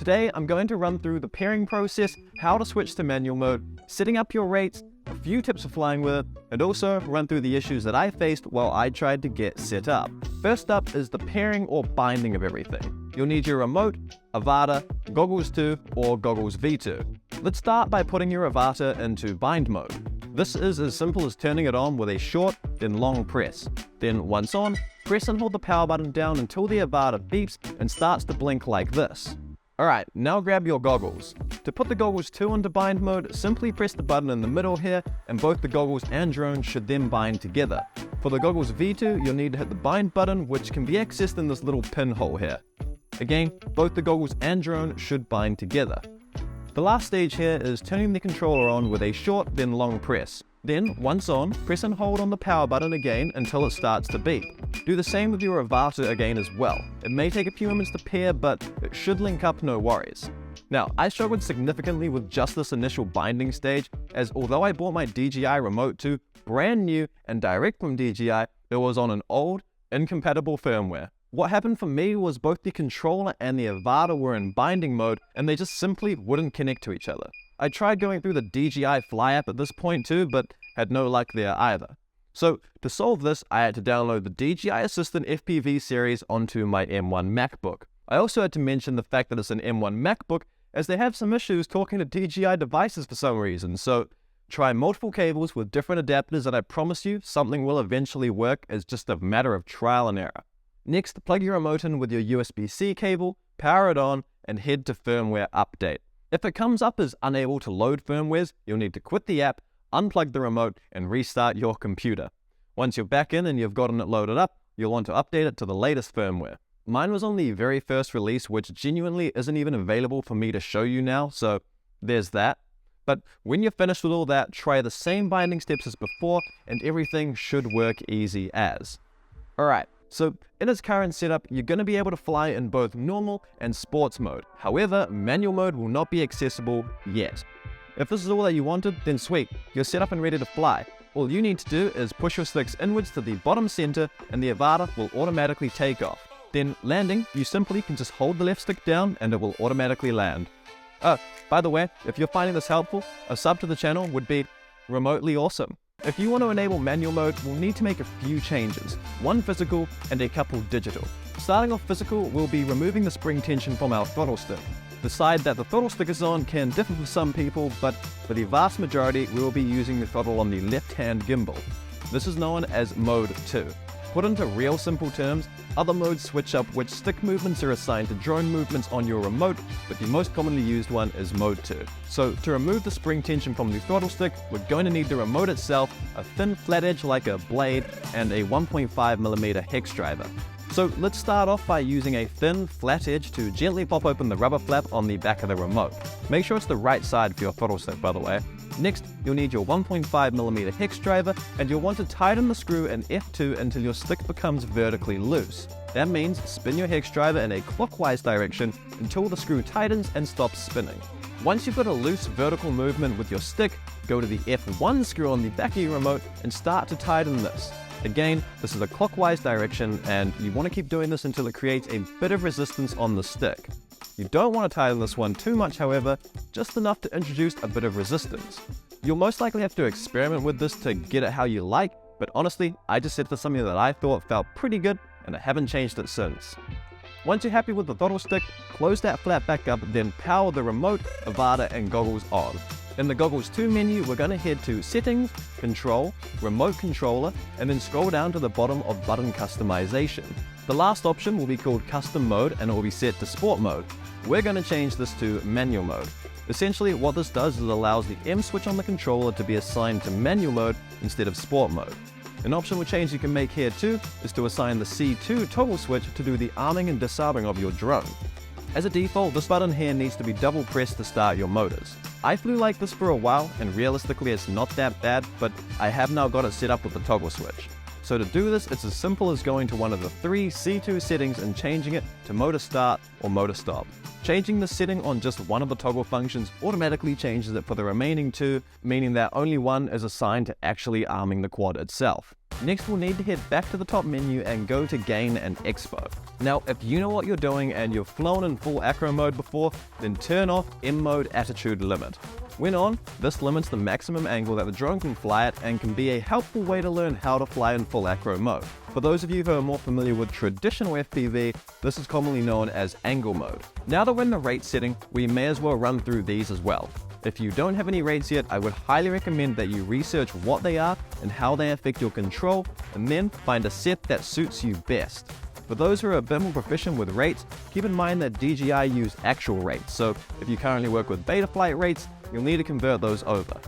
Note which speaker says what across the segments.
Speaker 1: Today, I'm going to run through the pairing process, how to switch to manual mode, setting up your rates, a few tips for flying with it, and also run through the issues that I faced while I tried to get set up. First up is the pairing or binding of everything. You'll need your remote, Avata, Goggles 2, or Goggles V2. Let's start by putting your Avata into bind mode. This is as simple as turning it on with a short, then long press. Then once on, press and hold the power button down until the Avata beeps and starts to blink like this. Alright, now grab your goggles. To put the Goggles 2 into bind mode, simply press the button in the middle here, and both the goggles and drone should then bind together. For the Goggles V2, you'll need to hit the bind button, which can be accessed in this little pinhole here. Again, both the goggles and drone should bind together. The last stage here is turning the controller on with a short, then long press. Then, once on, press and hold on the power button again until it starts to beep. Do the same with your Avata again as well. It may take a few moments to pair, but it should link up, no worries. Now, I struggled significantly with just this initial binding stage, as although I bought my DJI Remote 2 brand new and direct from DJI, it was on an old, incompatible firmware. What happened for me was both the controller and the Avata were in binding mode, and they just simply wouldn't connect to each other. I tried going through the DJI Fly app at this point too, but had no luck there either. So to solve this, I had to download the DJI Assistant FPV series onto my M1 MacBook. I also had to mention the fact that it's an M1 MacBook, as they have some issues talking to DJI devices for some reason, so try multiple cables with different adapters, and I promise you something will eventually work. It's just a matter of trial and error. Next, plug your remote in with your USB-C cable, power it on, and head to firmware update. If it comes up as unable to load firmwares, you'll need to quit the app, unplug the remote, and restart your computer. Once you're back in and you've gotten it loaded up, you'll want to update it to the latest firmware. Mine was on the very first release, which genuinely isn't even available for me to show you now, so there's that. But when you're finished with all that, try the same binding steps as before, and everything should work easy as. Alright. So in its current setup, you're going to be able to fly in both normal and sports mode. However, manual mode will not be accessible yet. If this is all that you wanted, then sweet, you're set up and ready to fly. All you need to do is push your sticks inwards to the bottom center and the Avata will automatically take off. Then landing, you simply can just hold the left stick down and it will automatically land. Oh, by the way, if you're finding this helpful, a sub to the channel would be remotely awesome. If you want to enable manual mode, we'll need to make a few changes, one physical and a couple digital. Starting off physical, we'll be removing the spring tension from our throttle stick. The side that the throttle stick is on can differ for some people, but for the vast majority, we will be using the throttle on the left-hand gimbal. This is known as Mode 2. Put into real simple terms, other modes switch up which stick movements are assigned to drone movements on your remote, but the most commonly used one is Mode 2. So to remove the spring tension from the throttle stick, we're going to need the remote itself, a thin flat edge like a blade, and a 1.5mm hex driver. So let's start off by using a thin flat edge to gently pop open the rubber flap on the back of the remote. Make sure it's the right side for your throttle stick, by the way. Next, you'll need your 1.5mm hex driver, and you'll want to tighten the screw in F2 until your stick becomes vertically loose. That means spin your hex driver in a clockwise direction until the screw tightens and stops spinning. Once you've got a loose vertical movement with your stick, go to the F1 screw on the back of your remote and start to tighten this. Again, this is a clockwise direction, and you want to keep doing this until it creates a bit of resistance on the stick. You don't want to tighten this one too much, however, just enough to introduce a bit of resistance. You'll most likely have to experiment with this to get it how you like, but honestly, I just set for something that I thought felt pretty good, and I haven't changed it since. Once you're happy with the throttle stick, close that flap back up, then power the remote, Avata, and goggles on. In the Goggles 2 menu, we're going to head to Settings, Control, Remote Controller, and then scroll down to the bottom of Button Customization. The last option will be called Custom Mode, and it will be set to Sport Mode. We're going to change this to Manual Mode. Essentially, what this does is it allows the M switch on the controller to be assigned to Manual Mode instead of Sport Mode. An optional change you can make here too is to assign the C2 toggle switch to do the arming and disarming of your drone. As a default, this button here needs to be double pressed to start your motors. I flew like this for a while, and realistically it's not that bad, but I have now got it set up with the toggle switch. So to do this, it's as simple as going to one of the three C2 settings and changing it to motor start or motor stop. Changing the setting on just one of the toggle functions automatically changes it for the remaining two, meaning that only one is assigned to actually arming the quad itself. Next, we'll need to head back to the top menu and go to Gain and Expo. Now, if you know what you're doing and you've flown in full acro mode before, then turn off M mode attitude limit. When on, this limits the maximum angle that the drone can fly at and can be a helpful way to learn how to fly in full acro mode. For those of you who are more familiar with traditional FPV, this is commonly known as angle mode. Now that we're in the rate setting, we may as well run through these as well. If you don't have any rates yet, I would highly recommend that you research what they are and how they affect your control, and then find a set that suits you best. For those who are a bit more proficient with rates, keep in mind that DJI use actual rates, so if you currently work with Betaflight rates, you'll need to convert those over.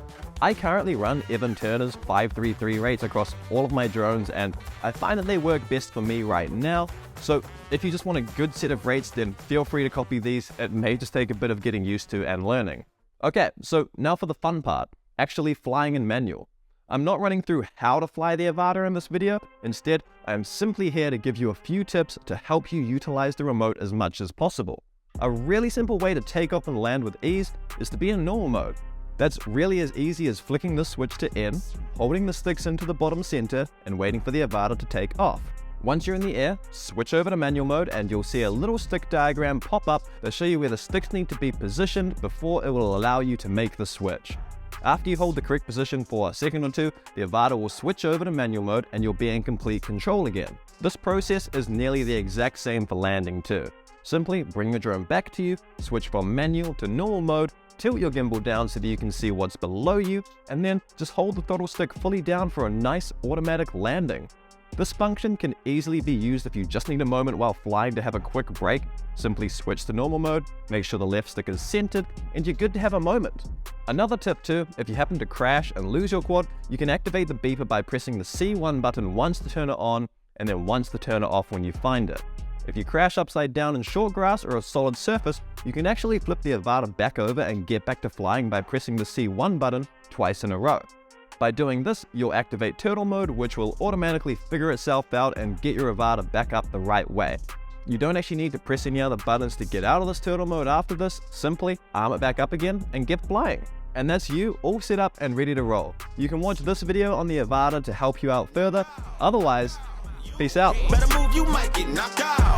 Speaker 1: I currently run Evan Turner's 533 rates across all of my drones, and I find that they work best for me right now. So if you just want a good set of rates, then feel free to copy these. It may just take a bit of getting used to and learning. Okay, so now for the fun part, actually flying in manual. I'm not running through how to fly the Avata in this video. Instead, I am simply here to give you a few tips to help you utilize the remote as much as possible. A really simple way to take off and land with ease is to be in normal mode. That's really as easy as flicking the switch to N, holding the sticks into the bottom center, and waiting for the Avata to take off. Once you're in the air, switch over to manual mode and you'll see a little stick diagram pop up to show you where the sticks need to be positioned before it will allow you to make the switch. After you hold the correct position for a second or two, the Avata will switch over to manual mode and you'll be in complete control again. This process is nearly the exact same for landing too. Simply bring the drone back to you, switch from manual to normal mode, tilt your gimbal down so that you can see what's below you, and then just hold the throttle stick fully down for a nice automatic landing. This function can easily be used if you just need a moment while flying to have a quick break. Simply switch to normal mode, make sure the left stick is centered, and you're good to have a moment. Another tip too, if you happen to crash and lose your quad, you can activate the beeper by pressing the C1 button once to turn it on, and then once to turn it off when you find it. If you crash upside down in short grass or a solid surface, you can actually flip the Avata back over and get back to flying by pressing the C1 button twice in a row. By doing this, you'll activate turtle mode, which will automatically figure itself out and get your Avata back up the right way. You don't actually need to press any other buttons to get out of this turtle mode after this, simply arm it back up again and get flying. And that's you all set up and ready to roll. You can watch this video on the Avata to help you out further. Otherwise, peace out.
Speaker 2: Better move, you might get knocked out.